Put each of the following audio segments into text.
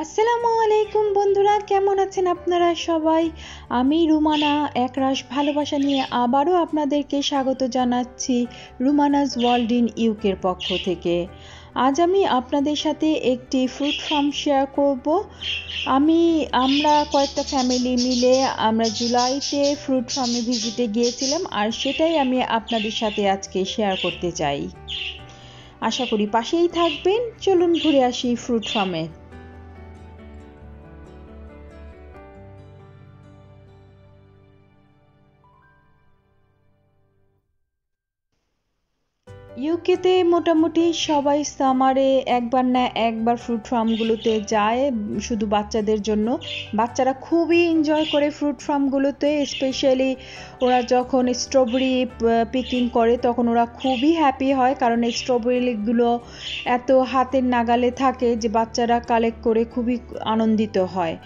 আসসালামু আলাইকুম বন্ধুরা, কেমন আছেন আপনারা সবাই? আমি রুমানা একরাশ ভালোবাসা নিয়ে আবারও আপনাদেরকে স্বাগত জানাচ্ছি রুমানাস ওয়ার্ল্ড ইন ইউকের পক্ষ থেকে। আজ আমি আপনাদের সাথে একটি ফ্রুট ফার্ম শেয়ার করব। আমরা কয়েকটা ফ্যামিলি মিলে আমরা জুলাইতে ফ্রুট ফার্মে ভিজিটে গিয়েছিলাম, আর সেটাই আমি আপনাদের সাথে আজকে শেয়ার করতে চাই। আশা করি পাশেই থাকবেন। চলুন ঘুরে আসি ফ্রুট ফার্মে। ইউকেতে মোটামুটি সবাই সামারে একবার না একবার ফ্রুট ফার্মগুলোতে যায়, শুধু বাচ্চাদের জন্য। বাচ্চারা খুবই এনজয় করে ফ্রুট ফার্মগুলোতে, স্পেশালি ওরা যখন স্ট্রবেরি পিকিং করে তখন ওরা খুবই হ্যাপি হয়, কারণ এই স্ট্রবেরিগুলো এত হাতের নাগালে থাকে যে বাচ্চারা কালেক্ট করে খুবই আনন্দিত হয়।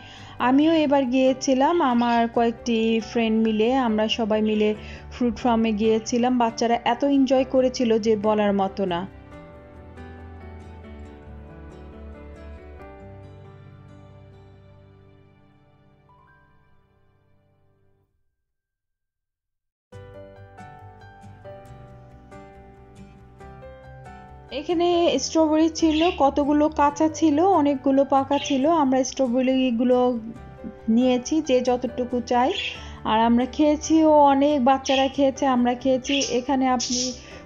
আমিও এবার গিয়েছিলাম, আমার কয়েকটি ফ্রেন্ড মিলে আমরা সবাই মিলে ফ্রুট ফার্মে গিয়েছিলাম। বাচ্চারা এত এনজয় করেছিল যে বলার মতো না। এখানে স্ট্রবেরি ছিল, কতগুলো কাঁচা ছিল, অনেকগুলো পাকা ছিল। আমরা স্ট্রবেরিগুলো নিয়েছি যে যতটুকু চাই, আর আমরা খেয়েছিও, অনেক বাচ্চারা খেয়েছে, আমরা খেয়েছি। এখানে আপনি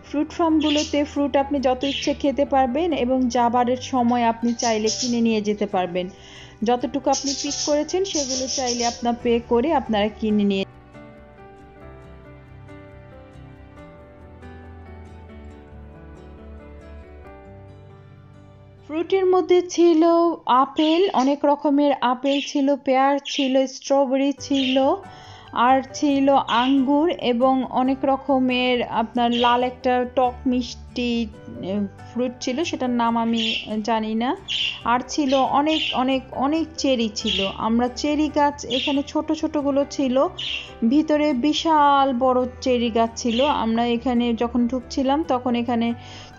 ফ্রুট ফার্মগুলোতে ফ্রুট আপনি যত ইচ্ছে খেতে পারবেন, এবং যাবারের সময় আপনি চাইলে কিনে নিয়ে যেতে পারবেন। যতটুকু আপনি পিক করেছেন সেগুলো চাইলে আপনার পে করে আপনারা কিনে নিয়ে। ফ্রুটের মধ্যে ছিল আপেল, অনেক রকমের আপেল ছিল, পেয়ার ছিল, স্ট্রবেরি ছিল, আর ছিল আঙ্গুর, এবং অনেক রকমের আপনার লাল একটা টক মিষ্টি ফ্রুট ছিল, সেটার নাম আমি জানি না। আর ছিল অনেক অনেক অনেক চেরি ছিল। আমরা চেরি গাছ, এখানে ছোট ছোটগুলো ছিল, ভিতরে বিশাল বড় চেরি গাছ ছিল। আমরা এখানে যখন ঢুকছিলাম তখন এখানে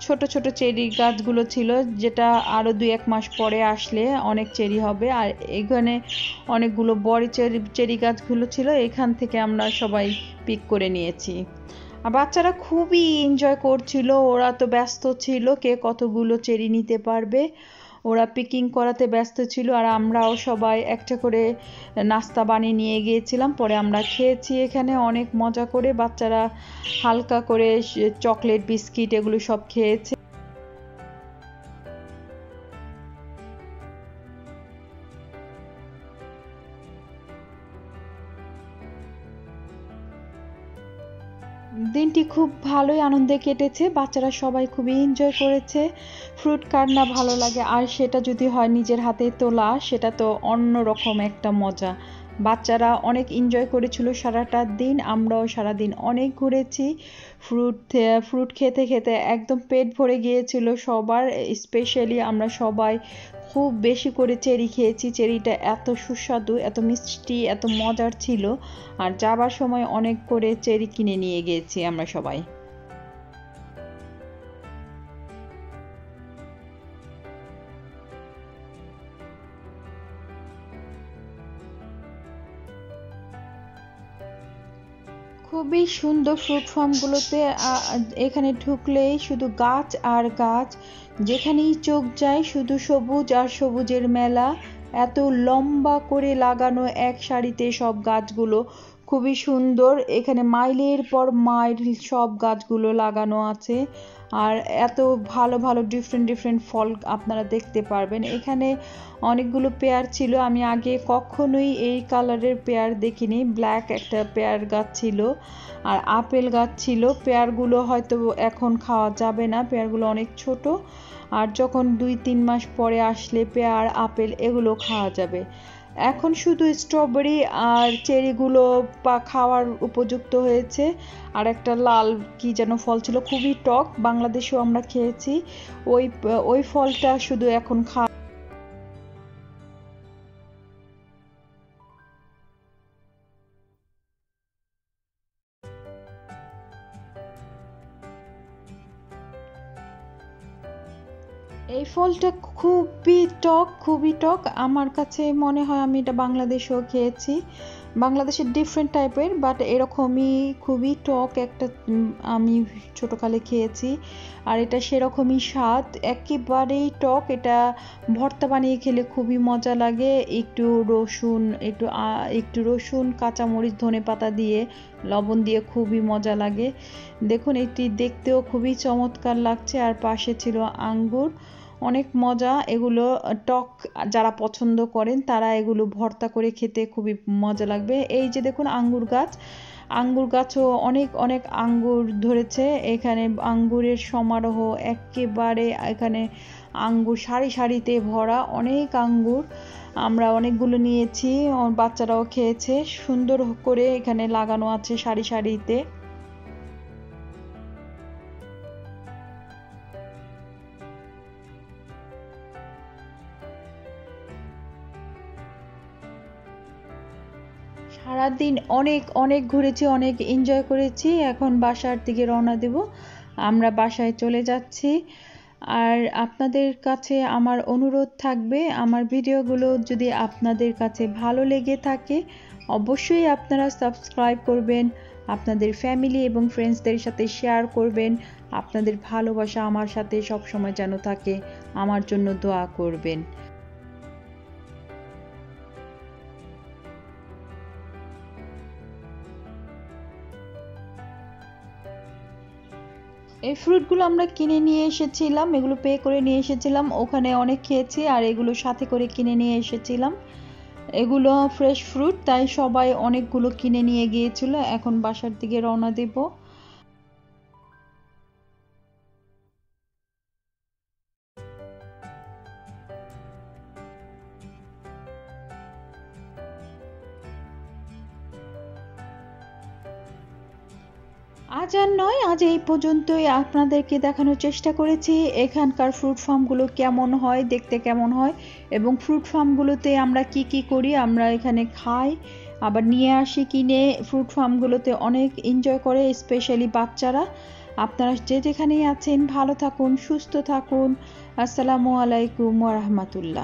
ছোট ছোট চেরি গাছগুলো ছিল, যেটা আরও 2-1 মাস পরে আসলে অনেক চেরি হবে। আর এখানে অনেকগুলো বড় চেরি গাছগুলো ছিল, এখান থেকে আমরা সবাই পিক করে নিয়েছি। আর বাচ্চারা খুবই এনজয় করছিল, ওরা তো ব্যস্ত ছিল কে কতগুলো চেরি নিতে পারবে, ওরা পিকিং করাতে ব্যস্ত ছিল। আর আমরাও সবাই একটা করে নাস্তা বানিয়ে নিয়ে গিয়েছিলাম, পরে আমরা খেয়েছি এখানে অনেক মজা করে। বাচ্চারা হালকা করে চকলেট বিস্কিট এগুলো সব খেয়েছে। দিনটি খুব ভালোই আনন্দে কেটেছে, বাচ্চারা সবাই খুবই এনজয় করেছে। ফ্রুট কার না ভালো লাগে, আর সেটা যদি হয় নিজের হাতে তোলা, সেটা তো অন্য রকম একটা মজা। বাচ্চারা অনেক এনজয় করেছিল সারাটা দিন, আমরাও সারাদিন অনেক ঘুরেছি। ফ্রুট ফ্রুট খেতে খেতে একদম পেট ভরে গিয়েছিল সবার। স্পেশালি আমরা সবাই খুব বেশি করে চেরি খেয়েছি। চেরিটা এত সুস্বাদু, এত মিষ্টি, এত মজার ছিল। আর যাবার সময় অনেক করে চেরি কিনে নিয়ে গিয়েছি আমরা সবাই। খুবই সুন্দর ফ্রুট ফার্মগুলোতে। এখানে ঢুকলেই শুধু গাছ আর গাছ, যেখানেই চোখ যায় শুধু সবুজ আর সবুজের মেলা। এত লম্বা করে লাগানো এক সারিতে সব গাছগুলো, খুবই সুন্দর। এখানে মাইলের পর মাইল সব গাছগুলো লাগানো আছে। আর এত ভালো ভালো ডিফারেন্ট ডিফারেন্ট ফল আপনারা দেখতে পারবেন। এখানে অনেকগুলো পেয়ার ছিল, আমি আগে কখনোই এই কালারের পেয়ার দেখিনি। ব্ল্যাক একটা পেয়ার গাছ ছিল, আর আপেল গাছ ছিল। পেয়ারগুলো হয়তো এখন খাওয়া যাবে না, পেয়ারগুলো অনেক ছোট। আর যখন 2-3 মাস পরে আসলে পেয়ার আপেল এগুলো খাওয়া যাবে। এখন শুধু স্ট্রবেরি আর চেরিগুলো খাওয়ার উপযুক্ত হয়েছে। আর একটা লাল কি যেন ফল ছিল, খুবই টক, বাংলাদেশেও আমরা খেয়েছি। ওই ওই ফলটা শুধু এখন এই ফলটা খুবই টক। আমার কাছে মনে হয় আমি এটা বাংলাদেশেও খেয়েছি, বাংলাদেশের ডিফারেন্ট টাইপের, বাট এরকমই খুবই টক একটা আমি ছোটকালে খেয়েছি। আর এটা সেরকমই স্বাদ, একেবারেই টক। এটা ভর্তা বানিয়ে খেলে খুবই মজা লাগে, একটু রসুন কাঁচামরিচ ধনেপাতা দিয়ে লবণ দিয়ে খুবই মজা লাগে। দেখুন এটি দেখতেও খুবই চমৎকার লাগছে। আর পাশে ছিল আঙ্গুর, অনেক মজা। এগুলো টক যারা পছন্দ করেন তারা এগুলো ভর্তা করে খেতে খুবই মজা লাগবে। এই যে দেখুন আঙ্গুর গাছও অনেক আঙ্গুর ধরেছে এখানে, আঙ্গুরের সমারোহ একেবারে। এখানে আঙ্গুর সারিতে ভরা, অনেক আঙ্গুর। আমরা অনেকগুলো নিয়েছি, বাচ্চারাও খেয়েছে। সুন্দর করে এখানে লাগানো আছে সারিতে। সারাদিন অনেক ঘুরেছি, অনেক এনজয় করেছি। এখন বাসার দিকে রওনা দেব, আমরা বাসায় চলে যাচ্ছি। আর আপনাদের কাছে আমার অনুরোধ থাকবে, আমার ভিডিওগুলো যদি আপনাদের কাছে ভালো লেগে থাকে অবশ্যই আপনারা সাবস্ক্রাইব করবেন, আপনাদের ফ্যামিলি এবং ফ্রেন্ডসদের সাথে শেয়ার করবেন। আপনাদের ভালোবাসা আমার সাথে সবসময় যেন থাকে, আমার জন্য দোয়া করবেন। এই ফ্রুটগুলো আমরা কিনে নিয়ে এসেছিলাম, এগুলো পে করে নিয়ে এসেছিলাম, ওখানে অনেক খেয়েছি। আর এগুলো সাথে করে কিনে নিয়ে এসেছিলাম, এগুলো ফ্রেশ ফ্রুট, তাই সবাই অনেকগুলো কিনে নিয়ে গিয়েছিল। এখন বাসার দিকে রওনা দেব। আজ আর নয়, আজ এই পর্যন্তই আপনাদেরকে দেখানোর চেষ্টা করেছি এখানকার ফ্রুট ফার্মগুলো কেমন হয়, দেখতে কেমন হয়, এবং ফ্রুট ফার্মগুলোতে আমরা কি করি। আমরা এখানে খাই, আবার নিয়ে আসি কিনে। ফ্রুট ফার্মগুলোতে অনেক এনজয় করে, স্পেশালি বাচ্চারা। আপনারা যেখানেই আছেন ভালো থাকুন, সুস্থ থাকুন। আসসালামু আলাইকুম ওয়া রাহমাতুল্লাহ।